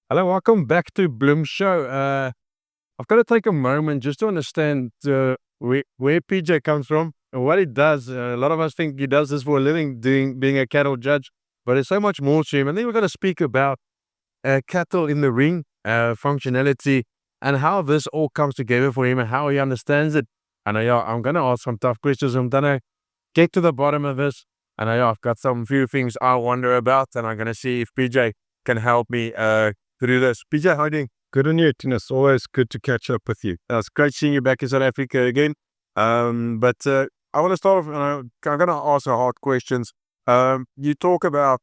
Hello, welcome back to Bloom Show. I've got to take a moment just to understand where PJ comes from and what he does. A lot of us think he does this for a living, being a cattle judge, but there's so much more to him. And then we're going to speak about cattle in the ring, functionality, and how this all comes together for him and how he understands it. And I'm going to ask some tough questions. I'm going to get to the bottom of this. And I've got some few things I wonder about, and I'm going to see if PJ can help me to do this. PJ, how are you doing? Good on you, Tinus. Always good to catch up with you. It's great seeing you back in South Africa again. But I want to start off, I'm going to ask hard questions. You talk about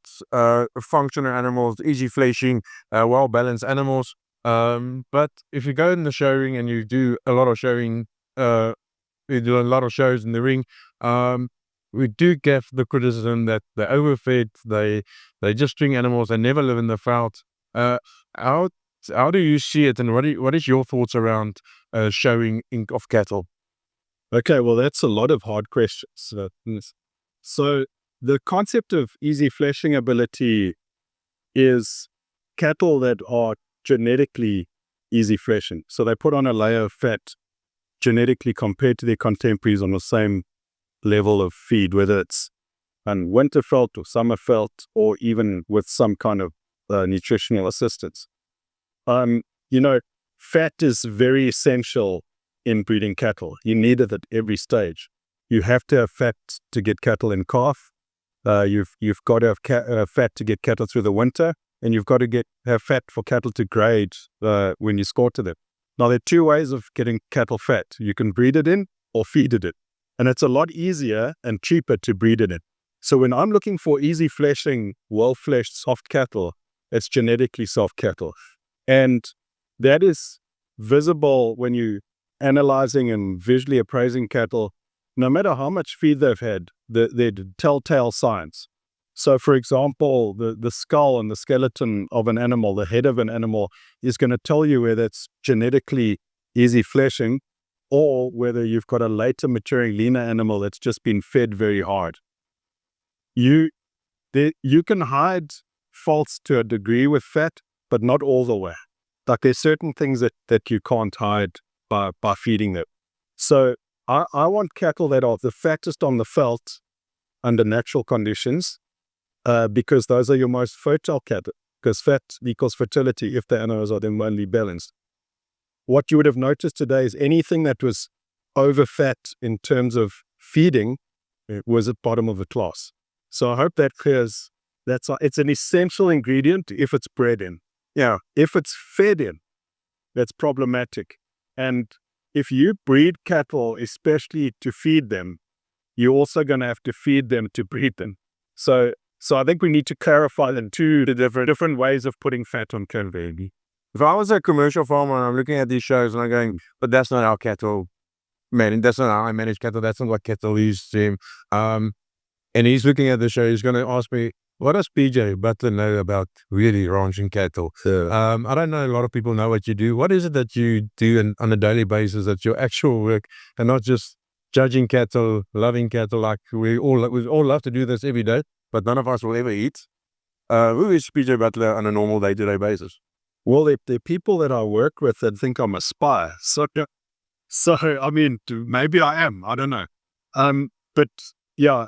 functional animals, easy fleshing, well-balanced animals. But if you go in the show ring and you do a lot of showing, you do a lot of shows in the ring, we do get the criticism that they're overfed, they just string animals, they never live in the veld. How do you see it, and what is your thoughts around showing of cattle? Okay, well, that's a lot of hard questions. So the concept of easy fleshing ability is cattle that are genetically easy fleshing. So they put on a layer of fat genetically compared to their contemporaries on the same level of feed, whether it's on winter felt or summer felt, or even with some kind of nutritional assistance. Fat is very essential in breeding cattle. You need it at every stage. You have to have fat to get cattle in calf. You've got to have fat to get cattle through the winter, and you've got to have fat for cattle to grade when you slaughter them. Now, there are two ways of getting cattle fat. You can breed it in or feed it in. And it's a lot easier and cheaper to breed it in. So when I'm looking for easy fleshing, well-fleshed, soft cattle, it's genetically soft cattle. And that is visible when you analyzing and visually appraising cattle. No matter how much feed they've had, they're telltale signs. So, for example, the skull and the skeleton of an animal, the head of an animal, is going to tell you whether it's genetically easy fleshing or whether you've got a later maturing leaner animal that's just been fed very hard. You can hide faults to a degree with fat, but not all the way. Like there's certain things that you can't hide by feeding them. So I want cattle that are the fattest on the veld under natural conditions, because those are your most fertile cattle, because fat equals fertility if the animals are then only balanced. What you would have noticed today is anything that was over fat in terms of feeding was at bottom of the class. So I hope that clears. It's an essential ingredient if it's bred in. Yeah, if it's fed in, that's problematic. And if you breed cattle, especially to feed them, you're also going to have to feed them to breed them. So I think we need to clarify the different ways of putting fat on cattle. If I was a commercial farmer and I'm looking at these shows and I'm going, but that's not how cattle manage, that's not how I manage cattle, that's not what cattle is to him. And he's looking at the show, he's going to ask me, what does PJ Butler know about really ranching cattle? I don't know a lot of people know what you do. What is it that you do on a daily basis, that's your actual work, and not just judging cattle, loving cattle, like we all love to do this every day, but none of us will ever eat. Who is PJ Butler on a normal day-to-day basis? Well, they're people that I work with that think I'm a spy. So I mean, maybe I am. I don't know. But yeah,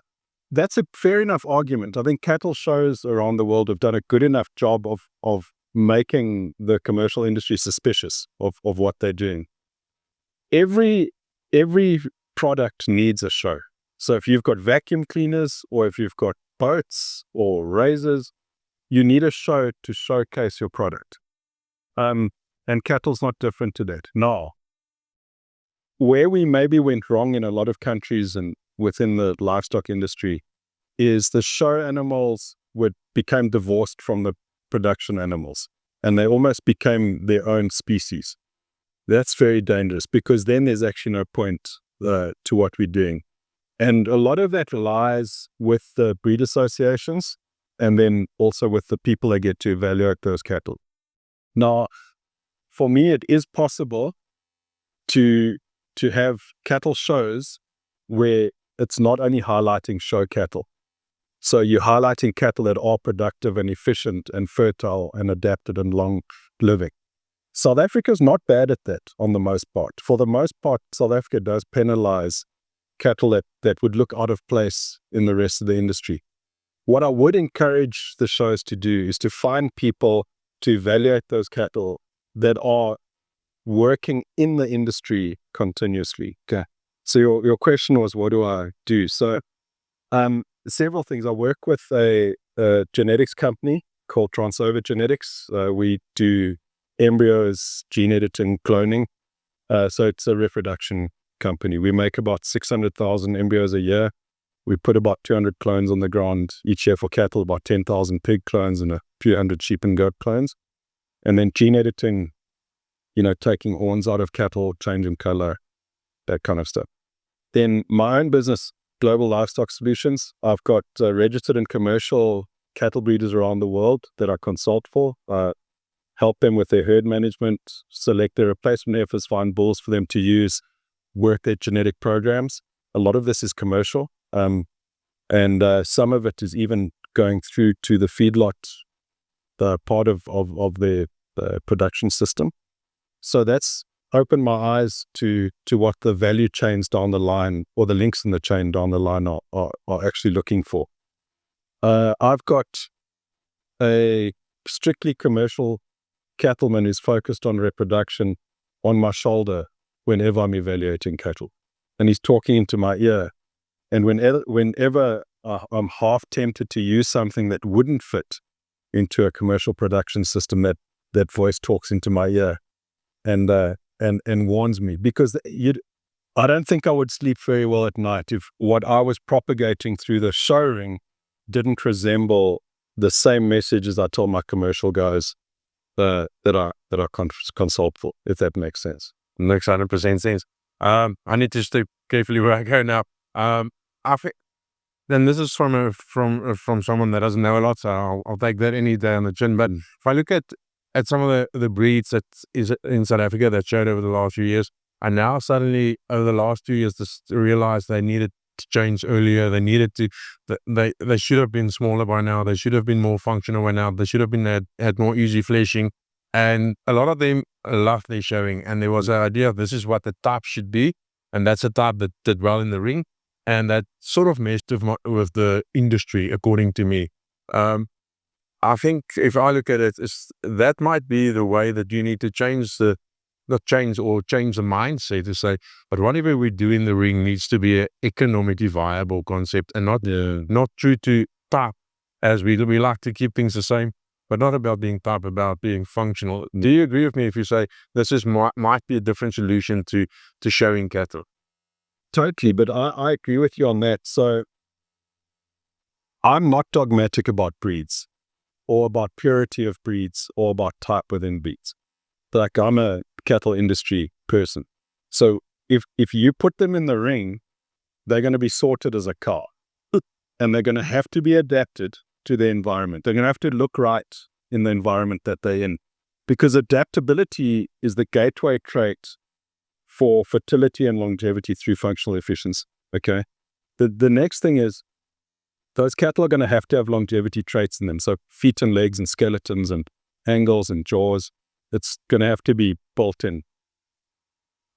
that's a fair enough argument. I think cattle shows around the world have done a good enough job of making the commercial industry suspicious of what they're doing. Every product needs a show. So if you've got vacuum cleaners or if you've got boats or razors, you need a show to showcase your product. And cattle's not different to that. Now, where we maybe went wrong in a lot of countries and within the livestock industry is the show animals became divorced from the production animals, and they almost became their own species. That's very dangerous, because then there's actually no point to what we're doing. And a lot of that lies with the breed associations and then also with the people that get to evaluate those cattle. Now, for me, it is possible to have cattle shows where it's not only highlighting show cattle. So you're highlighting cattle that are productive and efficient and fertile and adapted and long living. South Africa is not bad at that on the most part. For the most part, South Africa does penalize cattle that would look out of place in the rest of the industry. What I would encourage the shows to do is to find people to evaluate those cattle that are working in the industry continuously. Okay. So your question was, what do I do? So several things. I work with a genetics company called Transover Genetics. We do embryos, gene editing, cloning. So it's a reproduction company. We make about 600,000 embryos a year. We put about 200 clones on the ground each year for cattle, about 10,000 pig clones and a few hundred sheep and goat clones. And then gene editing, taking horns out of cattle, changing color, that kind of stuff. Then my own business, Global Livestock Solutions, I've got registered and commercial cattle breeders around the world that I consult for, help them with their herd management, select their replacement heifers, find bulls for them to use, work their genetic programs. A lot of this is commercial. And some of it is even going through to the feedlot, the part of the production system. So that's opened my eyes to what the value chains down the line, or the links in the chain down the line are actually looking for. I've got a strictly commercial cattleman who's focused on reproduction on my shoulder whenever I'm evaluating cattle. And he's talking into my ear. And whenever I'm half tempted to use something that wouldn't fit into a commercial production system, that voice talks into my ear and warns me, because I don't think I would sleep very well at night if what I was propagating through the show ring didn't resemble the same message as I told my commercial guys that I consult for, if that makes sense. Makes 100% sense. I need to stay carefully where I go now. I think then this is from someone that doesn't know a lot, so I'll take that any day on the chin. But if I look at some of the breeds that is in South Africa that showed over the last few years, and now suddenly over the last 2 years, just realized they needed to change earlier. They needed to. They should have been smaller by now. They should have been more functional by now. They should have been had more easy fleshing, and a lot of them loved their showing. And there was an idea of this is what the type should be, and that's a type that did well in the ring. And that sort of messed with the industry, according to me. I think if I look at it, that might be the way that you need to change the mindset to say, but whatever we do in the ring needs to be an economically viable concept and not true to type, as we like to keep things the same, but not about being type, about being functional. Do you agree with me if you say this might be a different solution to showing cattle? Totally, but I agree with you on that. So I'm not dogmatic about breeds or about purity of breeds or about type within breeds. Like, I'm a cattle industry person. So if you put them in the ring, they're going to be sorted as a cow and they're going to have to be adapted to the environment. They're going to have to look right in the environment that they're in, because adaptability is the gateway trait for fertility and longevity through functional efficiency. Okay. The next thing is those cattle are going to have longevity traits in them. So feet and legs and skeletons and angles and jaws, it's going to have to be built in.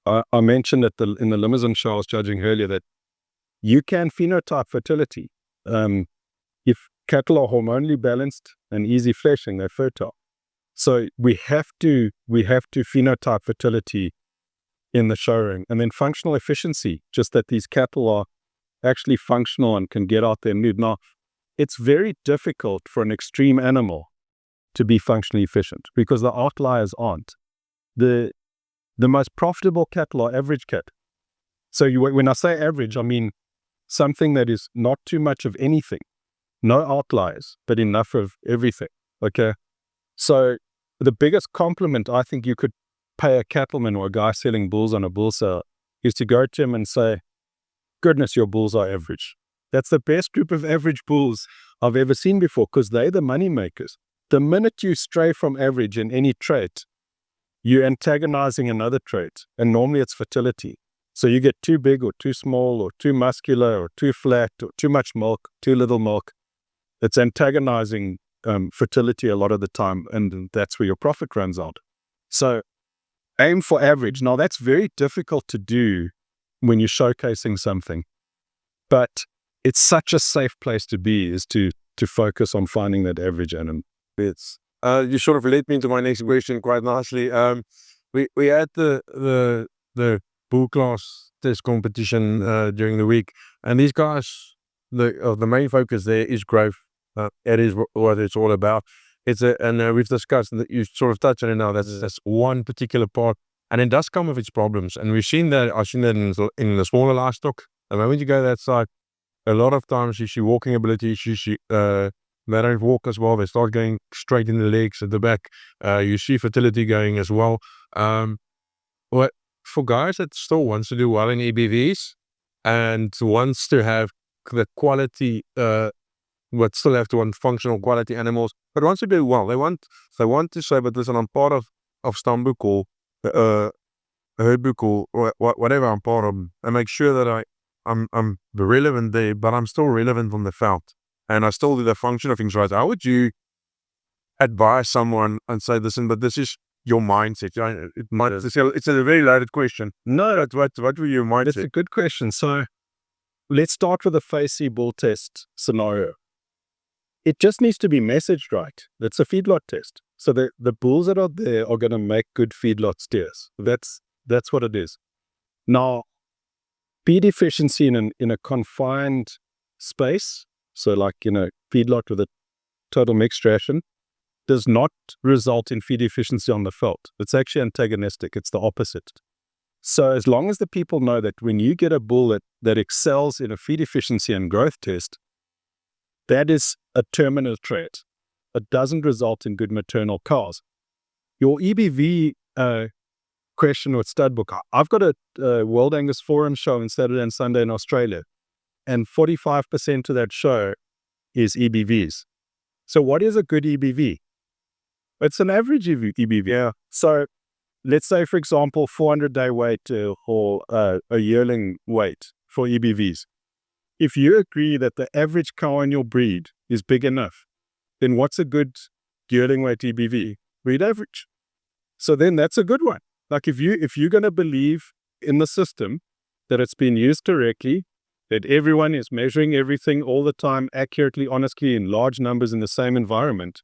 I mentioned in the Limousin show I was judging earlier that you can phenotype fertility. If cattle are hormonally balanced and easy fleshing, they're fertile. So we have to phenotype fertility in the show ring. And then functional efficiency, just that these cattle are actually functional and can get out there and move. Now, it's very difficult for an extreme animal to be functionally efficient because the outliers aren't. The most profitable cattle are average cattle. So when I say average, I mean something that is not too much of anything, no outliers, but enough of everything. Okay. So the biggest compliment I think you could pay a cattleman or a guy selling bulls on a bull sale is to go to him and say, goodness, your bulls are average. That's the best group of average bulls I've ever seen before, because they're the money makers. The minute you stray from average in any trait, you're antagonizing another trait, and normally it's fertility. So you get too big or too small or too muscular or too flat or too much milk, too little milk. It's antagonizing fertility a lot of the time, and that's where your profit runs out. So aim for average. Now, that's very difficult to do when you're showcasing something, but it's such a safe place to be, is to focus on finding that average animal. It's you sort of led me into my next question quite nicely. We had the bull class test competition during the week, and these guys, the main focus there is growth. It is what it's all about. And we've discussed that you sort of touched on it now. That's one particular part, and it does come with its problems. And we've seen that. I've seen that in the smaller livestock. The moment you go that side, a lot of times you see walking ability. They don't walk as well. They start going straight in the legs at the back. You see fertility going as well. What for guys that still wants to do well in EBVs and wants to have the quality, but still have to want functional quality animals, but wants to do well. They want to say, but listen, I'm part of Stamboek or Herdboek or whatever I'm part of, and make sure that I'm relevant there, but I'm still relevant on the veld, and I still do the function of things right. How would you advise someone and say, listen, but this is your mindset? It's a very loaded question. No, what were your mindset? That's a good question. So let's start with a FACE bull test scenario. It just needs to be messaged right. That's a feedlot test. So the bulls that are there are going to make good feedlot steers. That's what it is. Now, feed efficiency in a confined space, so like feedlot with a total mixed ration, does not result in feed efficiency on the veld. It's actually antagonistic. It's the opposite. So as long as the people know that when you get a bull that excels in a feed efficiency and growth test, that is a terminal trait. It doesn't result in good maternal cows. Your EBV question with Studbook, I've got a World Angus Forum show on Saturday and Sunday in Australia, and 45% of that show is EBVs. So what is a good EBV? It's an average EBV. Yeah. So let's say, for example, 400-day weight or a yearling weight for EBVs. If you agree that the average cow in your breed is big enough, then what's a good yearling weight EBV? Breed average. So then that's a good one. Like if you're going to believe in the system that it's been used correctly, that everyone is measuring everything all the time accurately, honestly, in large numbers in the same environment,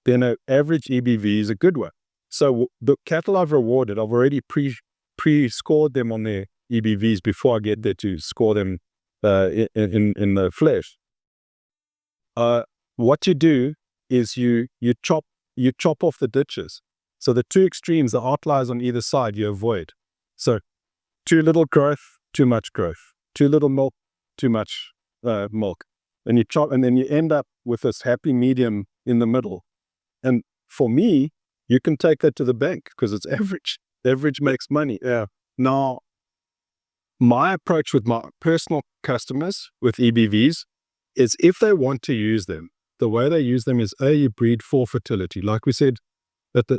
then an average EBV is a good one. So the cattle I've rewarded, I've already pre-scored them on their EBVs before I get there to score them in the flesh. What you do is you chop off the ditches. So the two extremes, the outliers on either side, you avoid. So too little growth, too much growth. Too little milk, too much milk. And you chop, and then you end up with this happy medium in the middle. And for me, you can take that to the bank because it's average. Average makes money. Yeah. Now, my approach with my personal customers with EBVs is if they want to use them, the way they use them is you breed for fertility. Like we said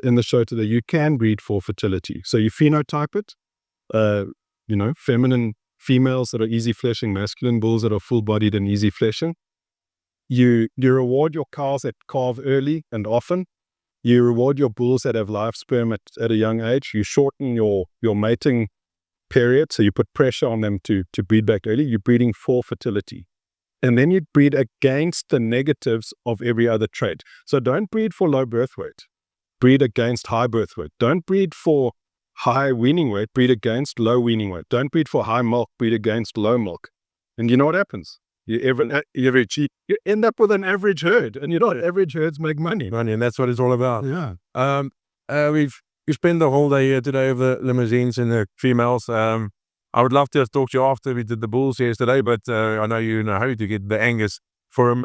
in the show today, you can breed for fertility. So you phenotype it, feminine females that are easy fleshing, masculine bulls that are full-bodied and easy fleshing. You reward your cows that calve early and often. You reward your bulls that have live sperm at a young age. You shorten your mating period, so you put pressure on them to breed back early. You're breeding for fertility. And then you breed against the negatives of every other trait. So don't breed for low birth weight. Breed against high birth weight. Don't breed for high weaning weight. Breed against low weaning weight. Don't breed for high milk. Breed against low milk. And you know what happens? You end up with an average herd. And average herds make money. And that's what it's all about. Yeah. We spent the whole day here today of the limousines and the females. I would love to talk to you after we did the bulls yesterday, but I know you know how to get the Angus for them.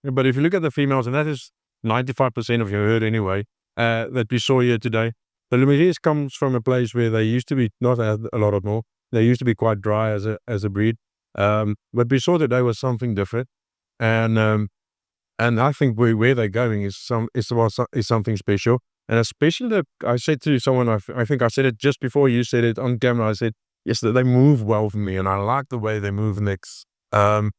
But if you look at the females, and that is 95% of your herd anyway, that we saw here today, the limousines comes from a place where they used to be not a lot of more. They used to be quite dry as a breed. But we saw today was something different, and I think where they're going is something special. And especially that I said to someone, I think I said it just before you said it on camera. I said, yes, they move well for me, and I like the way they move next. And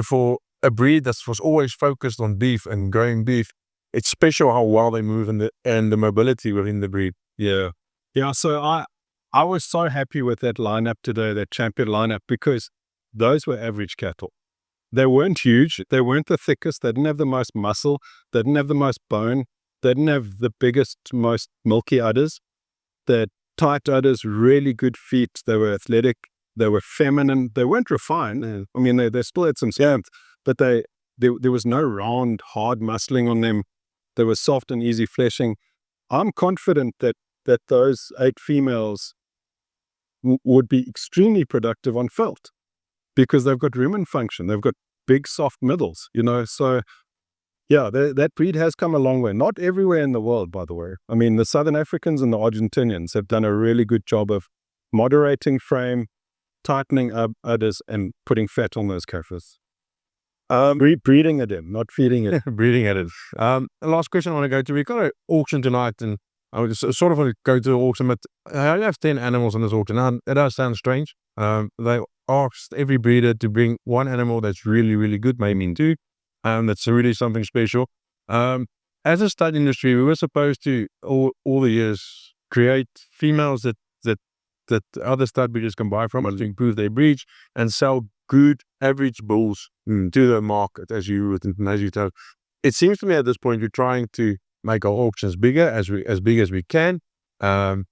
for a breed that was always focused on beef and growing beef, it's special how well they move and the mobility within the breed. Yeah. Yeah. So I was so happy with that lineup today, that champion lineup, because those were average cattle. They weren't huge. They weren't the thickest. They didn't have the most muscle. They didn't have the most bone. They didn't have the biggest, most milky udders. The tight udders, really good feet. They were athletic. They were feminine. They weren't refined. I mean, they still had some strength, but there was no round, hard muscling on them. They were soft and easy fleshing. I'm confident that those 8 females would be extremely productive on felt, because they've got rumen function. They've got big, soft middles, So, yeah, that breed has come a long way. Not everywhere in the world, by the way. I mean, the Southern Africans and the Argentinians have done a really good job of moderating frame, tightening udders, and putting fat on those calves. Breeding at them, not feeding it. Breeding at it. Last question I want to go to. We've got an auction tonight, and I would just sort of want to go to the auction, but I have 10 animals in this auction. Now, it does sound strange. They asked every breeder to bring one animal that's really, really good, maybe 2. That's really something special. As a stud industry, we were supposed to all the years create females that other stud breeders can buy from us to improve their breeds and sell good average bulls to the market, as you tell. It seems to me at this point we're trying to make our auctions bigger, as big as we can, and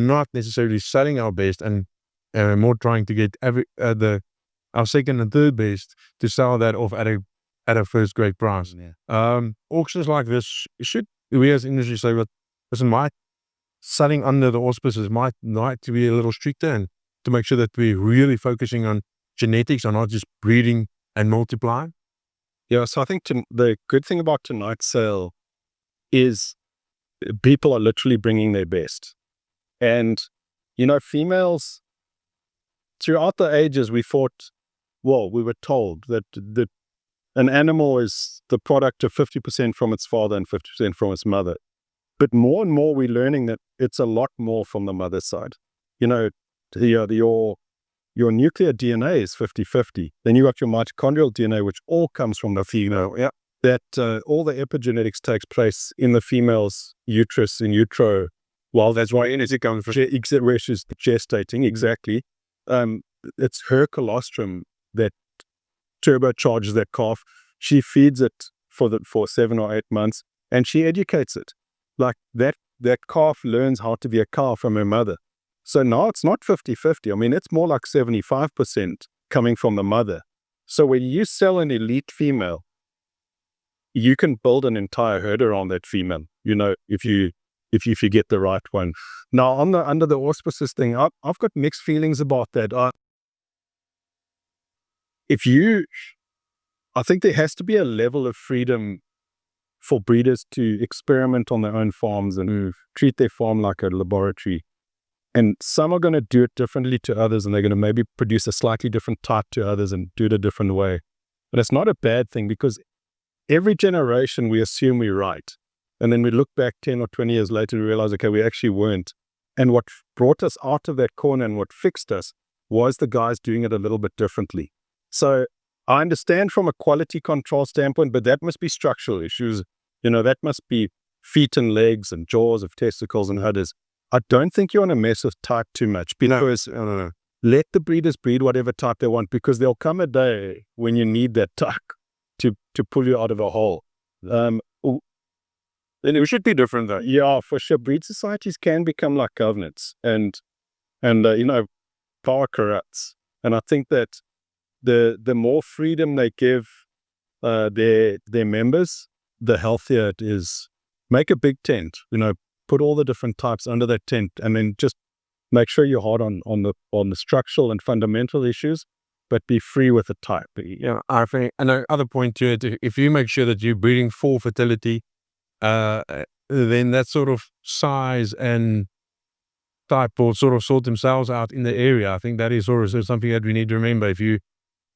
not necessarily selling our best, and more trying to get our second and third best to sell that off at a first grade price. Auctions like this we as industry say, but listen, selling under the auspices might to be a little stricter, and to make sure that we're really focusing on genetics and not just breeding and multiplying. Yeah, so I think the good thing about tonight's sale is people are literally bringing their best. And, females, throughout the ages, we were told that an animal is the product of 50% from its father and 50% from its mother. But more and more we're learning that it's a lot more from the mother's side. Your nuclear DNA is 50-50. Then you got your mitochondrial DNA, which all comes from the female. Yeah. That all the epigenetics takes place in the female's uterus, in utero. Well, that's why energy comes from where she's gestating. Exactly. It's her colostrum that turbocharges that calf. She feeds it for 7 or 8 months, and she educates it. Like that calf learns how to be a cow from her mother. So now it's not 50-50. I mean, it's more like 75% coming from the mother. So when you sell an elite female, you can build an entire herd around that female, if you get the right one. Now, under the auspices thing, I've got mixed feelings about that. I think there has to be a level of freedom for breeders to experiment on their own farms and treat their farm like a laboratory. And some are going to do it differently to others, and they're going to maybe produce a slightly different type to others and do it a different way. But it's not a bad thing, because every generation we assume we're right. And then we look back 10 or 20 years later and realize, okay, we actually weren't. And what brought us out of that corner and what fixed us was the guys doing it a little bit differently. So I understand from a quality control standpoint, but that must be structural issues. That must be feet and legs and jaws of testicles and udders. I don't think you want to mess with type too much, because let the breeders breed whatever type they want, because there'll come a day when you need that type to pull you out of a hole. Then it should be different, though. Yeah, for sure. Breed societies can become like governments, and power corrupts. And I think that the more freedom they give their members, the healthier it is. Make a big tent, put all the different types under that tent, and then just make sure you're hard on the structural and fundamental issues, but be free with the type. Yeah, I think another point to it, if you make sure that you're breeding for fertility, then that sort of size and type will sort of sort themselves out in the area. I think that is sort of something that we need to remember. If you,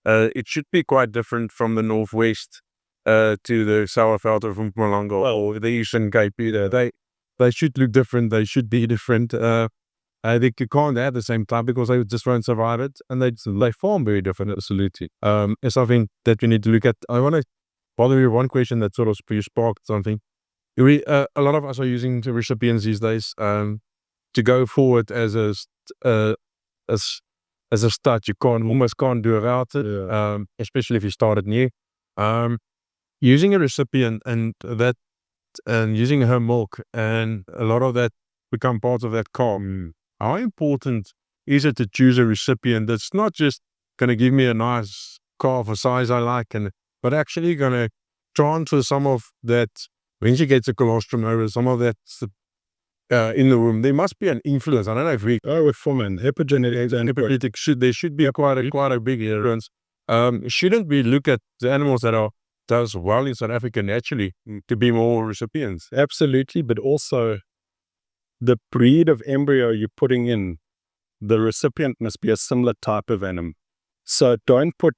it should be quite different from the Northwest to the Sauerveld or from Mpumalanga or the Eastern Cape. They should look different. They should be different. They can't have the same type because they just won't survive it, and they form very different. Absolutely, it's something that we need to look at. I want to bother you one question that sort of sparked something. A lot of us are using the recipients these days to go forward as a start. You almost can't do without it, especially if you started new. Using a recipient and using her milk, and a lot of that become part of that calf. How important is it to choose a recipient that's not just going to give me a nice calf, a size I like, but actually going to transfer some of that when she gets a colostrum over, some of that in the womb? There must be an influence. I don't know if we from an epigenetic and epigenetic there should be quite a big influence. Shouldn't we look at the animals that does well in South Africa naturally to be more recipients? Absolutely, but also the breed of embryo you're putting in, the recipient must be a similar type of animal. So don't put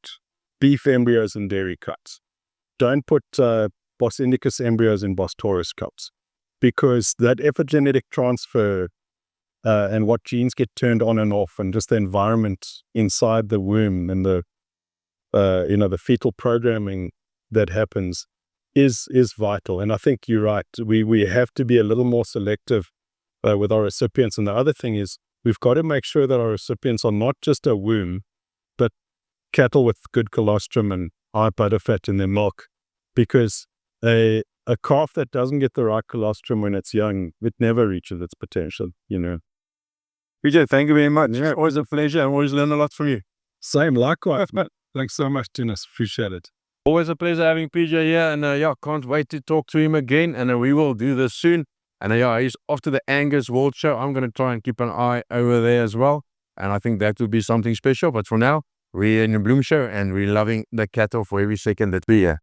beef embryos in dairy cuts. Don't put Bos indicus embryos in Bos taurus cups, because that epigenetic transfer and what genes get turned on and off, and just the environment inside the womb and the the fetal programming that happens is vital. And I think you're right. We have to be a little more selective with our recipients. And the other thing is, we've got to make sure that our recipients are not just a womb, but cattle with good colostrum and high butterfat in their milk, because a calf that doesn't get the right colostrum when it's young, it never reaches its potential, PJ, thank you very much. Yeah. Always a pleasure. I always learn a lot from you. Same, likewise. Thanks so much, Dennis. Appreciate it. Always a pleasure having PJ here, and can't wait to talk to him again, and we will do this soon. And he's off to the Angus World Show. I'm going to try and keep an eye over there as well, and I think that will be something special. But for now, we're in the Bloom Show, and we're loving the cattle for every second that we're here.